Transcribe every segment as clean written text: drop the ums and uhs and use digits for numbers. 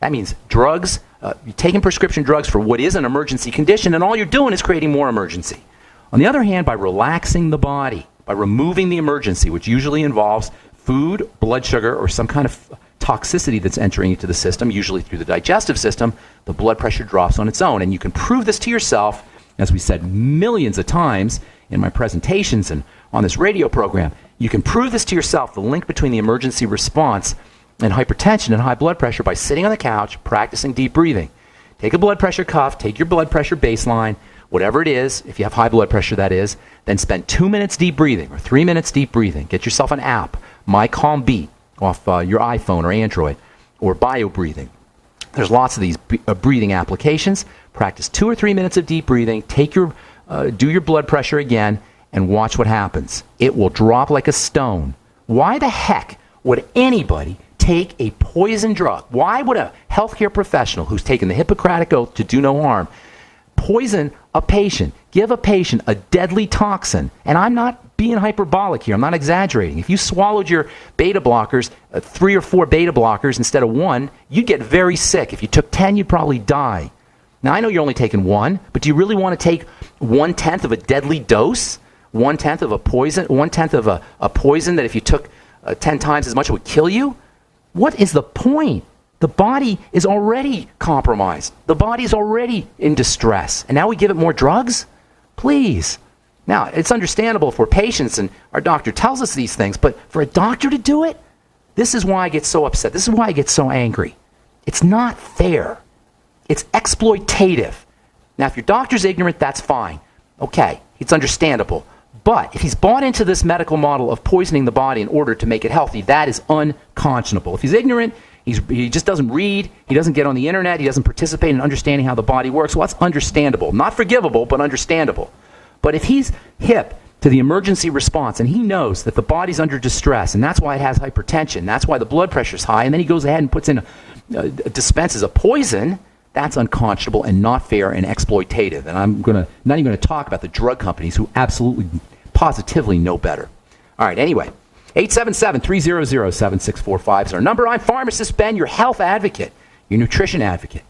That means drugs, you're taking prescription drugs for what is an emergency condition, and all you're doing is creating more emergency. On the other hand, by relaxing the body, by removing the emergency, which usually involves food, blood sugar, or some kind of toxicity that's entering into the system, usually through the digestive system, the blood pressure drops on its own. And you can prove this to yourself, as we said millions of times in my presentations and on this radio program. You can prove this to yourself, the link between the emergency response and hypertension and high blood pressure, by sitting on the couch, practicing deep breathing. Take a blood pressure cuff, take your blood pressure baseline, whatever it is, if you have high blood pressure that is, then spend 2 minutes deep breathing or 3 minutes deep breathing. Get yourself an app, My Calm Beat, off your iPhone or Android, or bio breathing. There's lots of these breathing applications. Practice 2 or 3 minutes of deep breathing. Do your blood pressure again, and watch what happens. It will drop like a stone. Why the heck would anybody take a poison drug? Why would a healthcare professional who's taken the Hippocratic Oath to do no harm poison a patient, give a patient a deadly toxin? And I'm not being hyperbolic here. I'm not exaggerating. If you swallowed your beta blockers, 3 or 4 beta blockers instead of 1, you'd get very sick. If you took 10, you'd probably die. Now, I know you're only taking 1, but do you really want to take 1/10 of a deadly dose? 1/10 of a poison? 1/10 of a poison that if you took 10 times as much, it would kill you? What is the point? The body is already compromised. The body is already in distress. And now we give it more drugs? Please. Now, it's understandable if we're patients and our doctor tells us these things, but for a doctor to do it, this is why I get so upset. This is why I get so angry. It's not fair. It's exploitative. Now, if your doctor's ignorant, that's fine. Okay, it's understandable. But if he's bought into this medical model of poisoning the body in order to make it healthy, that is unconscionable. If he's ignorant, he just doesn't read, he doesn't get on the internet, he doesn't participate in understanding how the body works, well, that's understandable. Not forgivable, but understandable. But if he's hip to the emergency response and he knows that the body's under distress, and that's why it has hypertension, that's why the blood pressure's high, and then he goes ahead and puts in, dispenses a poison, that's unconscionable and not fair and exploitative. And I'm not even going to talk about the drug companies who absolutely, positively know better. All right, anyway, 877-300-7645 is our number. I'm Pharmacist Ben, your health advocate, your nutrition advocate,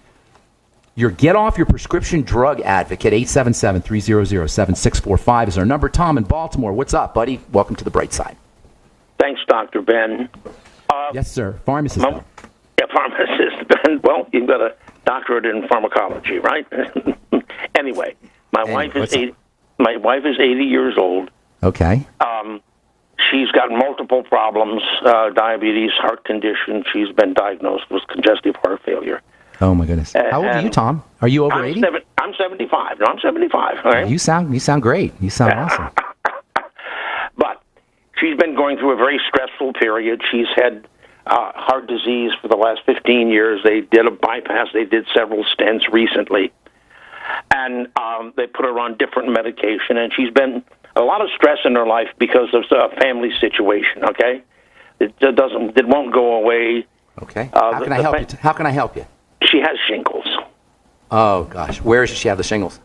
your get off your prescription drug advocate. 877-300-7645 is our number. Tom in Baltimore, what's up, buddy? Welcome to the bright side. Thanks, Dr. Ben. Yes, sir. Pharmacist. Yeah, Pharmacist Ben. Well, you've got a doctorate in pharmacology, right? Anyway, my wife is 80 years old. Okay. She's got multiple problems, diabetes, heart condition. She's been diagnosed with congestive heart failure. Oh, my goodness. How old are you, Tom? Are you over 80? I'm 75. No, I'm 75. All right? You sound great. You sound awesome. But she's been going through a very stressful period. She's had heart disease for the last 15 years. They did a bypass. They did several stents recently. And they put her on different medication. And she's been a lot of stress in her life because of a family situation, okay? It won't go away. Okay. How can I help you? How can I help you? She has shingles. Oh, gosh. Where does she have the shingles?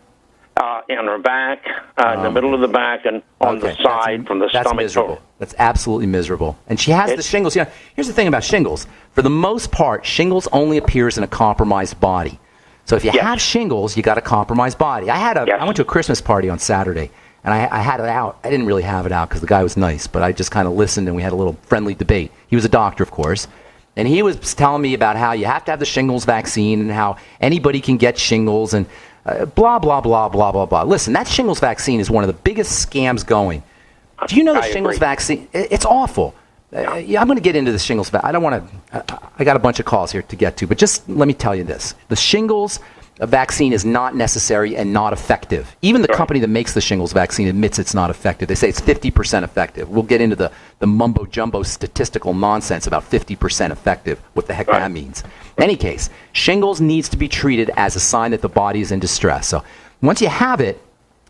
On her back, in the middle of the back, and on the side from the stomach. That's miserable. That's absolutely miserable. And she has the shingles. You know, here's the thing about shingles. For the most part, shingles only appears in a compromised body. So if you have shingles, you got a compromised body. I went to a Christmas party on Saturday, and I had it out. I didn't really have it out because the guy was nice, but I just kind of listened, and we had a little friendly debate. He was a doctor, of course, and he was telling me about how you have to have the shingles vaccine and how anybody can get shingles and blah, blah, blah, blah, blah, blah. Listen, that shingles vaccine is one of the biggest scams going. Do you know the shingles vaccine? It's awful. I'm going to get into the shingles. I don't want to. I got a bunch of calls here to get to, but just let me tell you this: the shingles vaccine is not necessary and not effective. Even the company that makes the shingles vaccine admits it's not effective. They say it's 50% effective. We'll get into the mumbo jumbo statistical nonsense about 50% effective. What the heck that means? In any case, shingles needs to be treated as a sign that the body is in distress. So once you have it,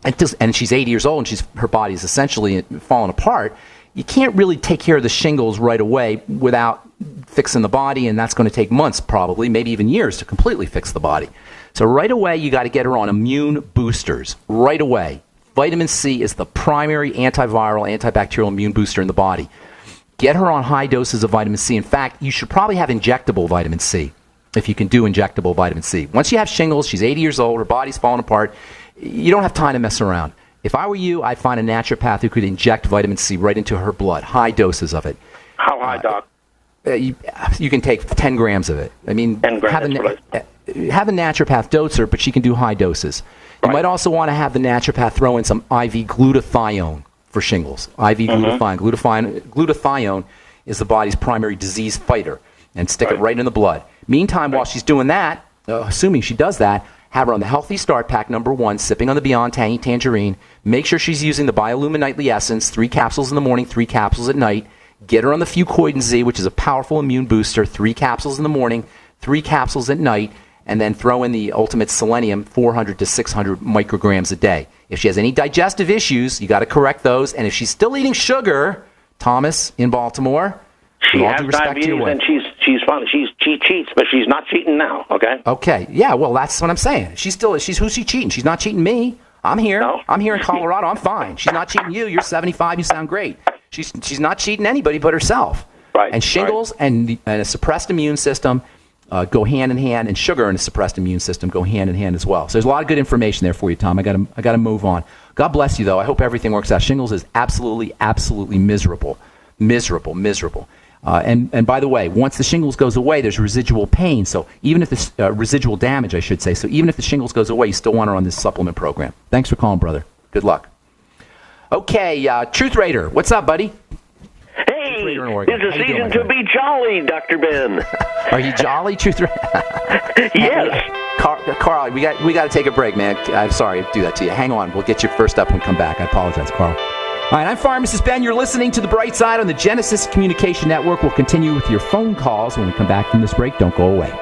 and she's 80 years old and her body is essentially falling apart. You can't really take care of the shingles right away without fixing the body, and that's going to take months probably, maybe even years to completely fix the body. So right away, you got to get her on immune boosters. Right away. Vitamin C is the primary antiviral, antibacterial immune booster in the body. Get her on high doses of vitamin C. In fact, you should probably have injectable vitamin C. if you can do injectable vitamin C. Once you have shingles, she's 80 years old, her body's falling apart, you don't have time to mess around. If I were you, I'd find a naturopath who could inject vitamin C right into her blood, high doses of it. How high, Doc? You can take 10 grams of it. I mean, 10 grams, have a naturopath dose her, but she can do high doses. You might also want to have the naturopath throw in some IV glutathione for shingles. IV glutathione. Glutathione is the body's primary disease fighter, and stick it right in the blood. Meantime, while she's doing that, assuming she does that, have her on the Healthy Start Pack #1, sipping on the Beyond Tangy Tangerine. Make sure she's using the Biolumin Nightly Essence, 3 capsules in the morning, 3 capsules at night. Get her on the Fuchs Z, which is a powerful immune booster, 3 capsules in the morning, 3 capsules at night, and then throw in the Ultimate Selenium, 400 to 600 micrograms a day. If she has any digestive issues, you got to correct those. And if she's still eating sugar, Thomas in Baltimore, she has diabetes and she's fun. She cheats, but she's not cheating now. Okay. Okay. Yeah. Well, that's what I'm saying. She's who's she cheating? She's not cheating me. I'm here. No. I'm here in Colorado. I'm fine. She's not cheating you. You're 75. You sound great. She's not cheating anybody but herself. Right. And shingles and a suppressed immune system go hand in hand, and sugar and a suppressed immune system go hand in hand as well. So there's a lot of good information there for you, Tom. I got to move on. God bless you, though. I hope everything works out. Shingles is absolutely miserable. And by the way, once the shingles goes away, there's residual pain. So even if the residual damage, I should say. So even if the shingles goes away, you still want her on this supplement program. Thanks for calling, brother. Good luck. Okay, Truth Raider, what's up, buddy? Hey, it's a season to be jolly, Dr. Ben. Are you jolly, Truth Raider? Yes. Carl, we got to take a break, man. I'm sorry to do that to you. Hang on. We'll get you first up when we come back. I apologize, Carl. All right, I'm Pharmacist Ben. You're listening to The Bright Side on the Genesis Communication Network. We'll continue with your phone calls when we come back from this break. Don't go away.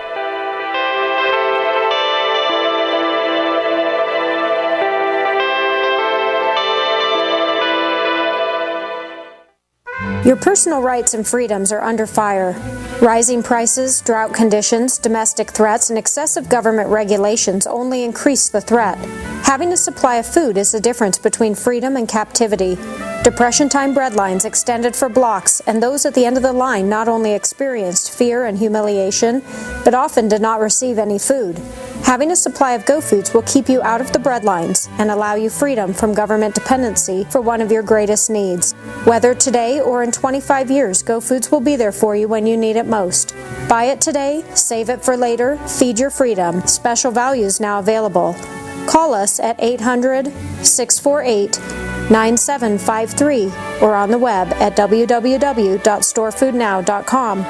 Your personal rights and freedoms are under fire. Rising prices, drought conditions, domestic threats, and excessive government regulations only increase the threat. Having a supply of food is the difference between freedom and captivity. Depression-time breadlines extended for blocks, and those at the end of the line not only experienced fear and humiliation, but often did not receive any food. Having a supply of Go Foods will keep you out of the breadlines and allow you freedom from government dependency for one of your greatest needs. Whether today or in 25 years, Go Foods will be there for you when you need it most. Buy it today, save it for later, feed your freedom. Special values now available. Call us at 800-648-9753 or on the web at www.storefoodnow.com.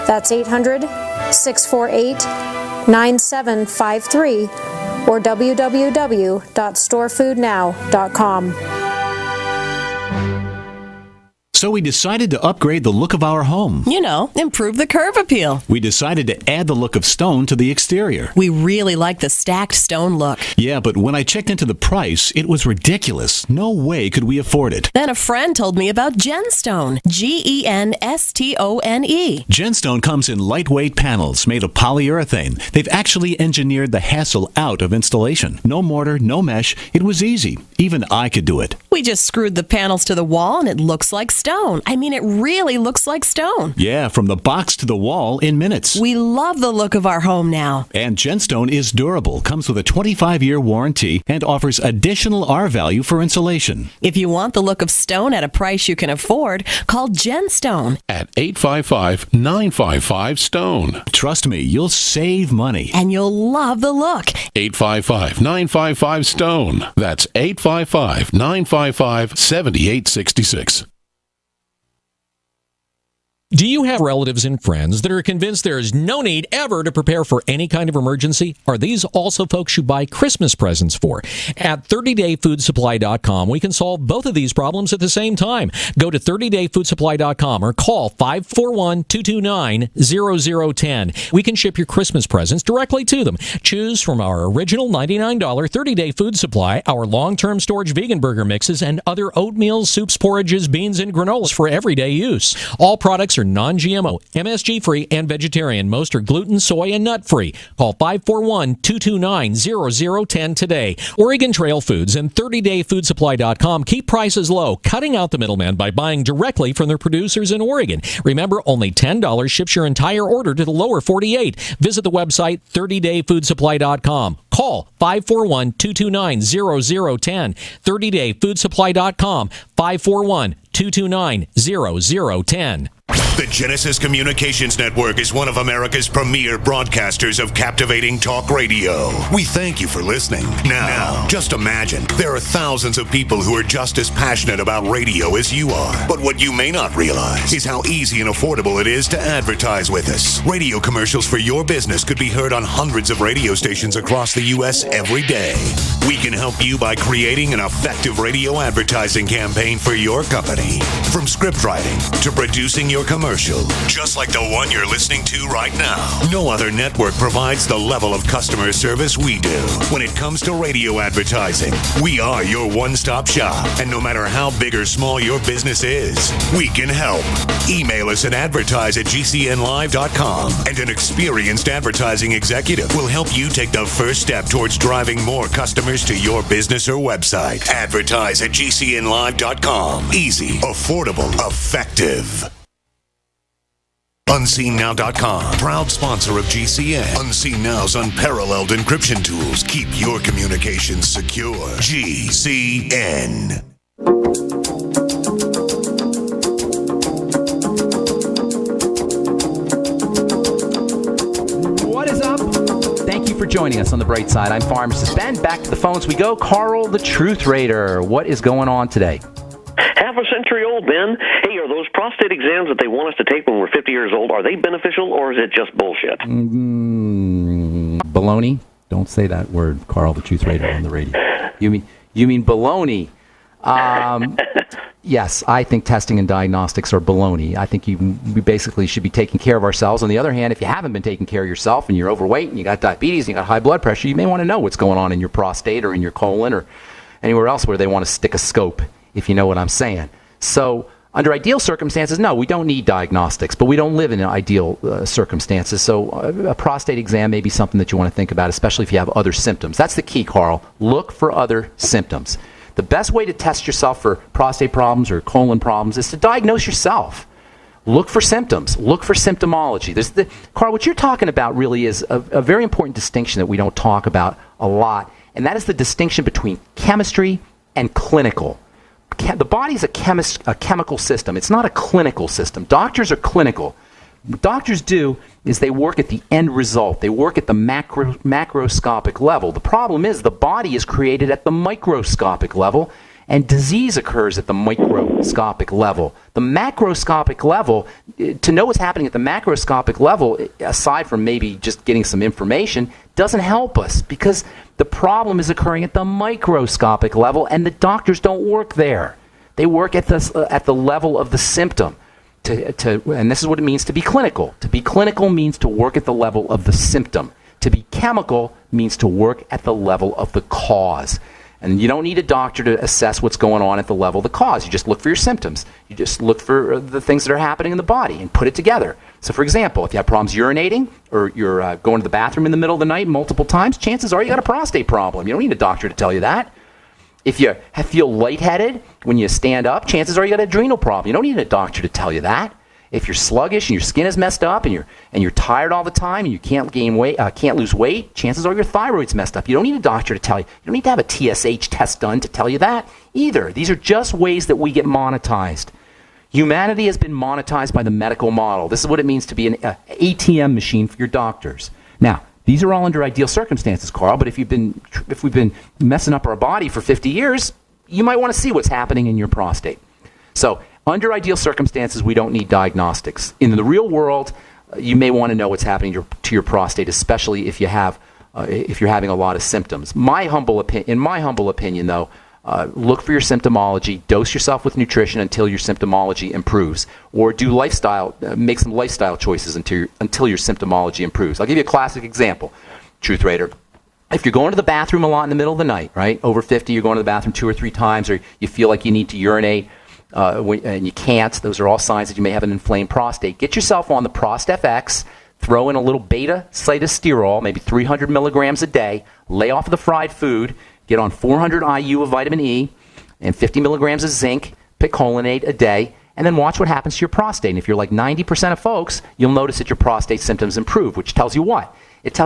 That's 800-648-9753 or www.storefoodnow.com. So we decided to upgrade the look of our home. You know, improve the curb appeal. We decided to add the look of stone to the exterior. We really like the stacked stone look. Yeah, but when I checked into the price, it was ridiculous. No way could we afford it. Then a friend told me about Genstone. Genstone. Genstone comes in lightweight panels made of polyurethane. They've actually engineered the hassle out of installation. No mortar, no mesh. It was easy. Even I could do it. We just screwed the panels to the wall and it looks like stone. I mean, it really looks like stone. Yeah, from the box to the wall in minutes. We love the look of our home now. And Genstone is durable, comes with a 25-year warranty, and offers additional R value for insulation. If you want the look of stone at a price you can afford, call Genstone at 855-955-STONE. Trust me, you'll save money. And you'll love the look. 855-955-STONE. That's 855-955-7866. Do you have relatives and friends that are convinced there is no need ever to prepare for any kind of emergency? Are these also folks you buy Christmas presents for? At 30dayfoodsupply.com, we can solve both of these problems at the same time. Go to 30dayfoodsupply.com or call 541-229-0010. We can ship your Christmas presents directly to them. Choose from our original $99 30-day food supply, our long-term storage vegan burger mixes, and other oatmeal, soups, porridges, beans, and granolas for everyday use. All products products are non-GMO, MSG-free, and vegetarian. Most are gluten, soy, and nut-free. Call 541-229-0010 today. Oregon Trail Foods and 30dayfoodsupply.com keep prices low, cutting out the middleman by buying directly from their producers in Oregon. Remember, only $10 ships your entire order to the lower 48. Visit the website 30dayfoodsupply.com. Call 541-229-0010. 30dayfoodsupply.com. 541-229-0010. The Genesis Communications Network is one of America's premier broadcasters of captivating talk radio. We thank you for listening. Now, just imagine, there are thousands of people who are just as passionate about radio as you are. But what you may not realize is how easy and affordable it is to advertise with us. Radio commercials for your business could be heard on hundreds of radio stations across the U.S. every day. We can help you by creating an effective radio advertising campaign for your company. From script writing to producing your commercial, just like the one you're listening to right now. No other network provides the level of customer service we do. When it comes to radio advertising, we are your one-stop shop. And no matter how big or small your business is, we can help. Email us at advertise@gcnlive.com, and an experienced advertising executive will help you take the first step towards driving more customers to your business or website. Advertise@gcnlive.com. Easy, affordable, effective. UnseenNow.com, proud sponsor of GCN. Unseen Now's unparalleled encryption tools keep your communications secure. GCN. What is up? Thank you for joining us on The Bright Side. I'm Pharmacist Ben. Back to the phones we go. Carl, the Truth Raider. What is going on today? Half a century old, Ben. Hey, are those prostate exams that they want us to take when we're 50 years old, are they beneficial or is it just bullshit? Baloney? Don't say that word, Carl, the Truth Raider, on the radio. You mean baloney? Yes, I think testing and diagnostics are baloney. I think we basically should be taking care of ourselves. On the other hand, if you haven't been taking care of yourself and you're overweight and you got diabetes and you got high blood pressure, you may want to know what's going on in your prostate or in your colon or anywhere else where they want to stick a scope, if you know what I'm saying. So under ideal circumstances, no, we don't need diagnostics, but we don't live in ideal circumstances. So a prostate exam may be something that you want to think about, especially if you have other symptoms. That's the key, Carl. Look for other symptoms. The best way to test yourself for prostate problems or colon problems is to diagnose yourself. Look for symptoms. Look for symptomology. Carl, what you're talking about really is a very important distinction that we don't talk about a lot, and that is the distinction between chemistry and clinical. The body is a chemical system. It's not a clinical system. Doctors are clinical. What doctors do is they work at the end result. They work at the macroscopic level. The problem is the body is created at the microscopic level, and disease occurs at the microscopic level. The macroscopic level, to know what's happening at the macroscopic level, aside from maybe just getting some information, doesn't help us because the problem is occurring at the microscopic level, and the doctors don't work there. They work at the level of the symptom. And this is what it means to be clinical. To be clinical means to work at the level of the symptom. To be chemical means to work at the level of the cause. And you don't need a doctor to assess what's going on at the level of the cause. You just look for your symptoms. You just look for the things that are happening in the body and put it together. So, for example, if you have problems urinating or you're going to the bathroom in the middle of the night multiple times, chances are you got a prostate problem. You don't need a doctor to tell you that. If you feel lightheaded when you stand up, chances are you got an adrenal problem. You don't need a doctor to tell you that. If you're sluggish and your skin is messed up and you're tired all the time and you can't gain weight, can't lose weight, chances are your thyroid's messed up. You don't need a doctor to tell you. You don't need to have a TSH test done to tell you that either. These are just ways that we get monetized. Humanity has been monetized by the medical model. This is what it means to be an ATM machine for your doctors. Now, these are all under ideal circumstances, Carl, but if we've been messing up our body for 50 years, you might want to see what's happening in your prostate. So, under ideal circumstances, we don't need diagnostics. In the real world, you may want to know what's happening to your prostate, especially if you're having a lot of symptoms. In my humble opinion, though, look for your symptomology, dose yourself with nutrition until your symptomology improves, or make some lifestyle choices until your symptomology improves. I'll give you a classic example, Truth Raider. If you're going to the bathroom a lot in the middle of the night, right, over 50, you're going to the bathroom 2 or 3 times, or you feel like you need to urinate, and you can't, those are all signs that you may have an inflamed prostate. Get yourself on the ProstFX, throw in a little beta-cytosterol, maybe 300 milligrams a day, lay off of the fried food, get on 400 IU of vitamin E and 50 milligrams of zinc, picolinate a day, and then watch what happens to your prostate. And if you're like 90% of folks, you'll notice that your prostate symptoms improve, which tells you what? It tells you